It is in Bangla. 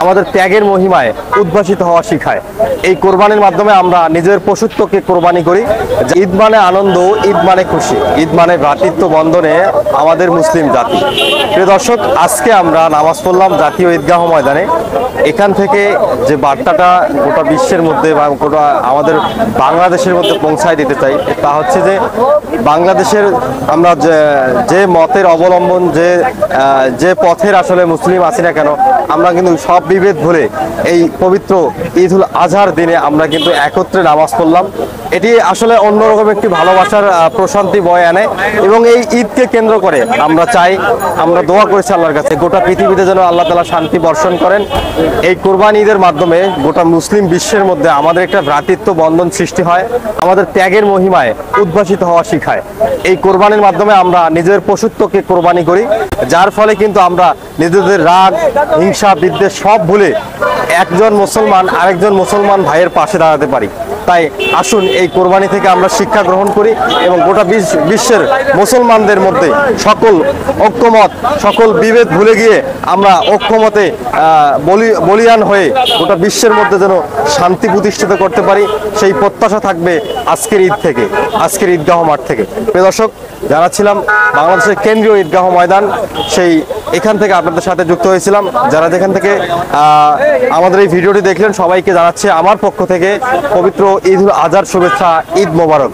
আমাদের ত্যাগের মহিমায় উদ্ভাসিত হওয়া শিখায়। এই কোরবানির মাধ্যমে আমরা নিজের পশুত্বকে কোরবানি করি। ঈদ মানে আনন্দ, ঈদ মানে খুশি, ঈদ মানে ভ্রাতৃত্ব বন্ধনে আমাদের মুসলিম জাতি। প্রিয় দর্শক, আজকে আমরা নামাজ পড়লাম জাতীয় ঈদগাহ ময়দানে। এখান থেকে যে বার্তাটা গোটা বিশ্বের মধ্যে বা গোটা আমাদের বাংলাদেশের মধ্যে পৌঁছায় দিতে চাই তা হচ্ছে যে বাংলাদেশের আমরা যে মতের অবলম্বন যে পথের আসলে মুসলিম আছি না কেন, আমরা কিন্তু সব বিভেদ ভুলে এই পবিত্র ঈদ উল আজহার দিনে আমরা কিন্তু একত্রে নামাজ পড়লাম। এটি আসলে অন্যরকম একটি ভালোবাসার প্রশান্তি বয়ে আনে এবং এই ঈদকে কেন্দ্র করে আমরা দোয়া করেছি আল্লাহর কাছে গোটা পৃথিবীতে যেন আল্লাহ তাআলা শান্তি বর্ষণ করেন। এই কোরবানি ঈদের মাধ্যমে গোটা মুসলিম বিশ্বের মধ্যে আমাদের একটা ভ্রাতৃত্ব বন্ধন সৃষ্টি হয়, আমাদের ত্যাগের মহিমায় উদ্ভাসিত হওয়া শিখায়। এই কোরবানির মাধ্যমে আমরা নিজের পশুত্বকে কোরবানি করি, যার ফলে কিন্তু আমরা নিজেদের রাগ, হিংসা, বিদ্বেষ সব ভুলে একজন মুসলমান আরেকজন মুসলমান ভাইয়ের পাশে দাঁড়াতে পারি। তাই আসুন এই কোরবানি থেকে আমরা শিক্ষা গ্রহণ করি এবং গোটা বিশ্বের মুসলমানদের মধ্যে সকল ঐক্যমত, সকল বিভেদ ভুলে গিয়ে আমরা ঐক্যমতে বলিয়ান হয়ে গোটা বিশ্বের মধ্যে যেন শান্তি প্রতিষ্ঠিত করতে পারি, সেই প্রত্যাশা থাকবে আজকের ঈদ থেকে, আজকের ঈদগাহ মাঠ থেকে। প্রিয় দর্শক, জানাচ্ছিলাম বাংলাদেশের কেন্দ্রীয় ঈদগাহ ময়দান, এখান থেকে আপনাদের সাথে যুক্ত হয়েছিলাম। যারা যেখান থেকে আমাদের এই ভিডিওটি দেখলেন সবাইকে জানাচ্ছি আমার পক্ষ থেকে পবিত্র ঈদ উল আজহার শুভেচ্ছা, ঈদ মোবারক।